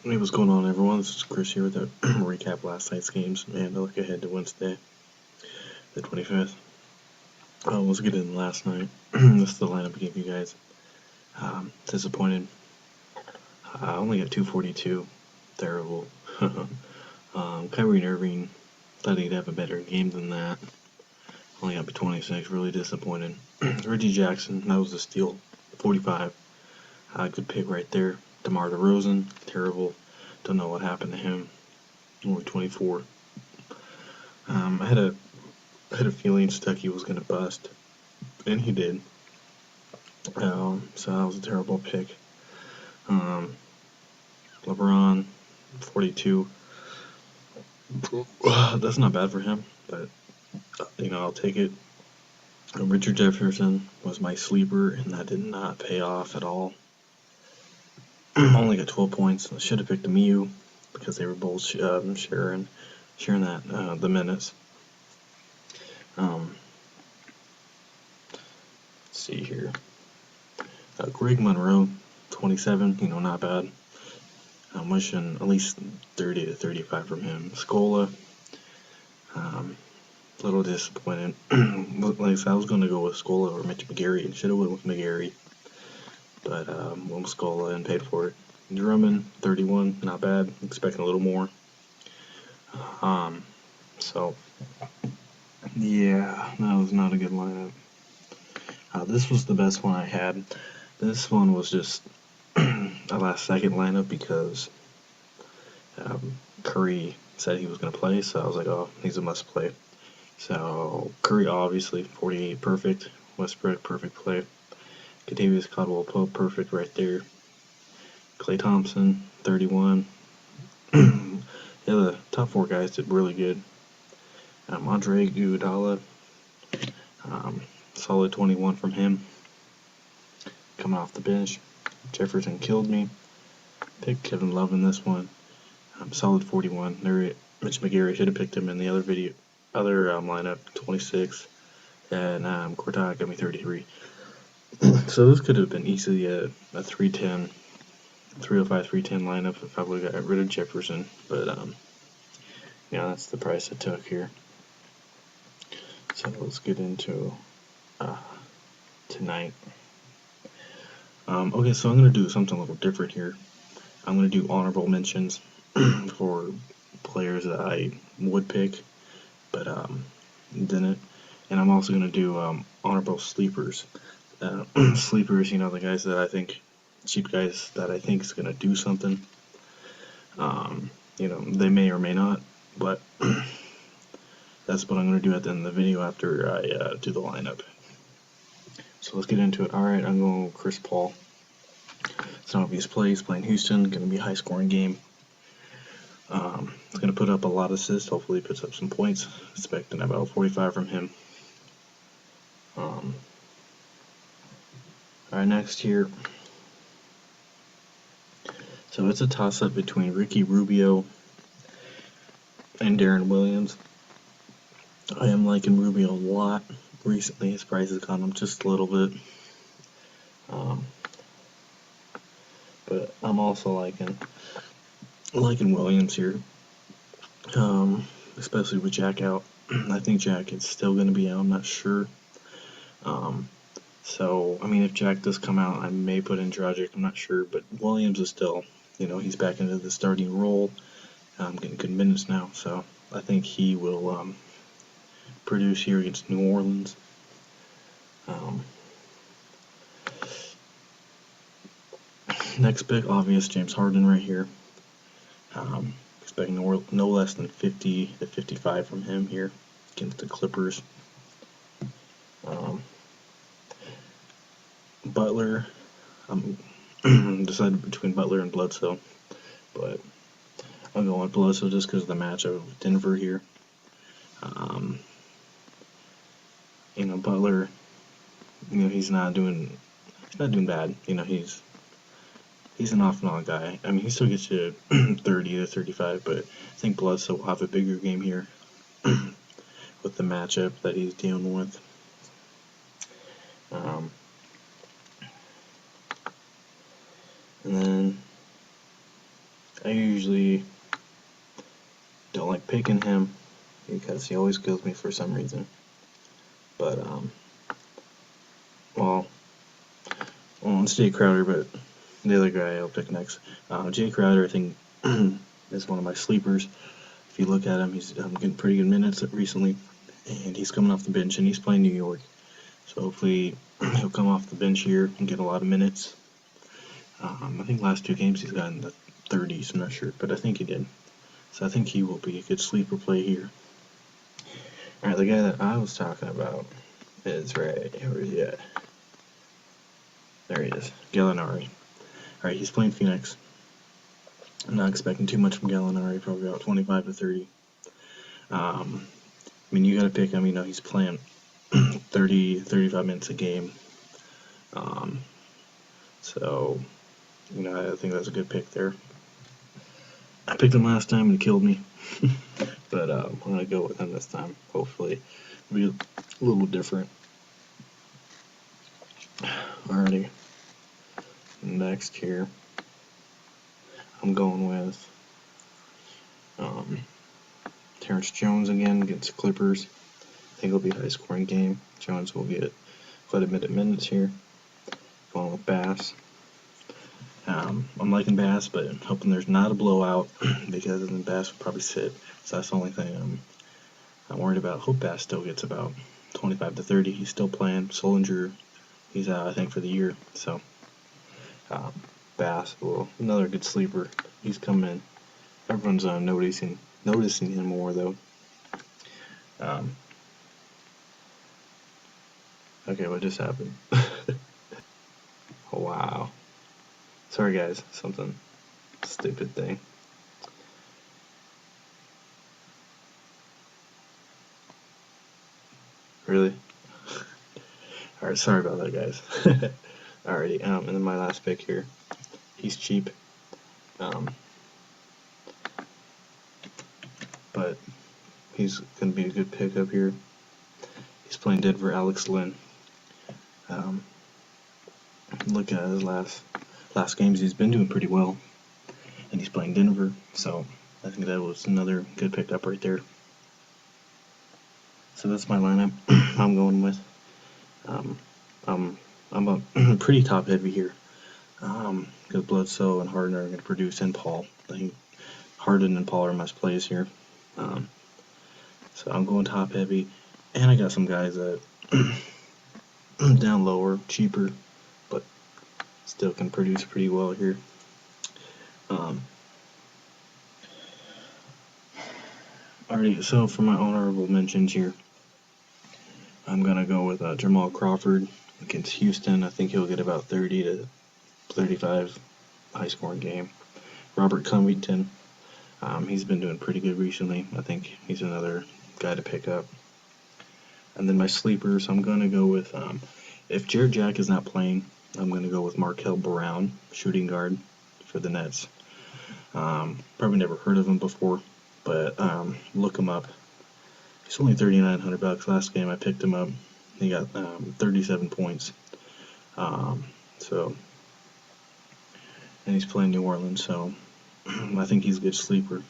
Hey, what's going on, everyone? This is Chris here with a recap last night's games and a look ahead to Wednesday, the 25th. Let's get in last night. This is the lineup I gave you guys. Disappointed. I only got 242. Terrible. Kyrie Irving, thought he'd have a better game than that. Only got 26. Really disappointed. Reggie Jackson, that was a steal. 45. Good pick right there. DeMar DeRozan, terrible. Don't know what happened to him. Only 24. I had a feeling Stuckey was gonna bust, and he did. So that was a terrible pick. LeBron, 42. That's not bad for him, but I'll take it. Richard Jefferson was my sleeper, and that did not pay off at all. Only got 12 points. I should have picked Miu because they were both sharing that the minutes. Let's see here. Greg Monroe, 27. Not bad. I'm wishing at least 30 to 35 from him. Scola, a little disappointed. Like I said, I was going to go with Scola or Mitch McGarry, and should have went with McGarry, but went with Scola and paid for it. Drummond, 31, not bad. Expecting a little more. So yeah, that was not a good lineup. This was the best one I had. This one was just a last second lineup because Curry said he was going to play, so I was like, oh, he's a must play. So Curry, obviously, 48, perfect. Westbrook, perfect play. Kentavious Caldwell-Pope, perfect right there. Klay Thompson, 31. Yeah, the top four guys did really good. Andre Iguodala, solid 21 from him. Coming off the bench. Jefferson killed me. Picked Kevin Love in this one. Solid 41. Mitch McGarry should have picked him in the other lineup, 26. And Cortad got me 33. So this could have been easily a 310, 305, 310 lineup if I would have got rid of Jefferson. But that's the price I took here. So let's get into tonight. Okay, so I'm going to do something a little different here. I'm going to do honorable mentions for players that I would pick, but didn't. And I'm also going to do honorable sleepers. Sleepers, the guys that I think, cheap guys that I think is going to do something. They may or may not, but that's what I'm going to do at the end of the video after I do the lineup. So let's get into it. Alright, I'm going with Chris Paul. It's an obvious play. He's playing Houston. Going to be a high-scoring game. He's going to put up a lot of assists. Hopefully he puts up some points. Expecting about 45 from him. Alright, next here. So it's a toss-up between Ricky Rubio and Darren Williams. I am liking Rubio a lot. Recently his price has gone up just a little bit. But I'm also liking Williams here. Especially with Jack out. I think Jack is still going to be out. I'm not sure. So, if Jack does come out, I may put in Dragic. I'm not sure. But Williams is still, he's back into the starting role. Getting good minutes now. So, I think he will produce here against New Orleans. Next pick, obvious, James Harden right here. Expecting no less than 50 to 55 from him here against the Clippers. Butler, I'm decided between Butler and Bledsoe, but I'm going with Bledsoe just because of the matchup of Denver here. Butler, he's not doing bad. He's an off and on guy. He still gets you 30 to 35, but I think Bledsoe will have a bigger game here with the matchup that he's dealing with. And then I usually don't like picking him because he always kills me for some reason. But well, it's Jay Crowder, but the other guy I'll pick next. Jay Crowder, I think, is one of my sleepers. If you look at him, he's getting pretty good minutes recently, and he's coming off the bench, and he's playing New York. So hopefully he'll come off the bench here and get a lot of minutes. I think last 2 games he's gotten the 30s, I'm not sure, but I think he did. So I think he will be a good sleeper play here. Alright, the guy that I was talking about is right, where is he at? There he is, Gallinari. Alright, he's playing Phoenix. I'm not expecting too much from Gallinari, probably about 25 to 30. I mean, you gotta pick him, you know, he's playing 30, 35 minutes a game. So, you know, I think that's a good pick there. I picked him last time and he killed me. But I'm going to go with him this time. Hopefully it'll be a little different. Alrighty. Next here, I'm going with Terrence Jones again against Clippers. I think it'll be a high scoring game. Jones will get quite a bit of minutes here. Going with Bass. I'm liking Bass, but I'm hoping there's not a blowout because then Bass will probably sit. So that's the only thing I'm worried about. Hope Bass still gets about 25 to 30. He's still playing. Solinger, he's out, I think, for the year. So Bass, well, another good sleeper. He's coming in. Everyone's noticing him more though. Okay, what just happened? Oh, wow. Sorry guys, something stupid thing. Really? Alright, sorry about that guys. Alrighty, and then my last pick here. He's cheap. But he's gonna be a good pickup here. He's playing Denver, Alex Lynn. Look at his last games, he's been doing pretty well, and he's playing Denver, so I think that was another good pickup right there. So that's my lineup I'm going with. I'm pretty top heavy here. Because Bledsoe and Harden are going to produce, and Paul. I think Harden and Paul are must plays here. So I'm going top heavy, and I got some guys that down lower, cheaper, but still can produce pretty well here. Alrighty, so for my honorable mentions here, I'm gonna go with Jamal Crawford against Houston. I think he'll get about 30 to 35 high scoring game. Robert Covington, he's been doing pretty good recently. I think he's another guy to pick up. And then my sleepers, I'm gonna go with if Jared Jack is not playing, I'm gonna go with Markel Brown, shooting guard for the Nets. Probably never heard of him before, but look him up. He's only $3,900. Last game I picked him up, he got 37 points. So, and he's playing New Orleans, so I think he's a good sleeper.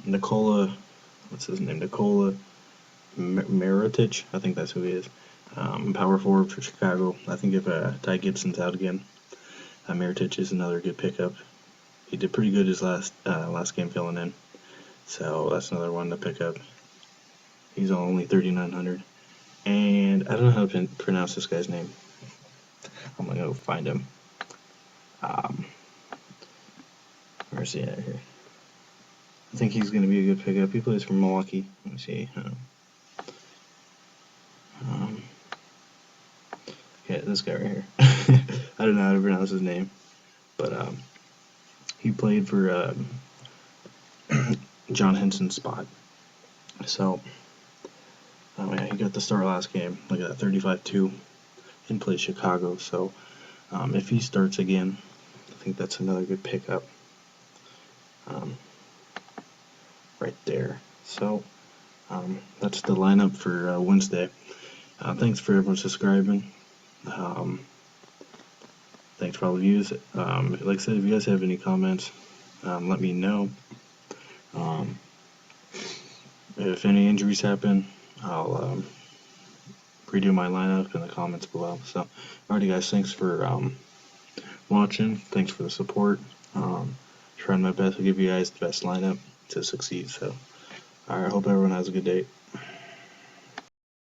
Nikola, what's his name? Nikola Mirotic, I think that's who he is. Power forward for Chicago. I think if Ty Gibson's out again, Mirotic is another good pickup. He did pretty good his last game filling in, so that's another one to pick up. He's only 3,900, and I don't know how to pronounce this guy's name. I'm gonna go find him. Where's he at here? I think he's gonna be a good pickup. He plays for Milwaukee. Let me see. Yeah, this guy right here. I don't know how to pronounce his name, but he played for John Henson's spot. So, yeah, he got the start last game. Look at that, 35-2. And plays Chicago. So, if he starts again, I think that's another good pickup. Right there. So, that's the lineup for Wednesday. Thanks for everyone subscribing. Thanks thanks for all the views. Like I said, if you guys have any comments, let me know. If any injuries happen, I'll redo my lineup in the comments below. So, alrighty guys, thanks for watching. Thanks for the support. Trying my best to give you guys the best lineup to succeed. So, alright, hope everyone has a good day.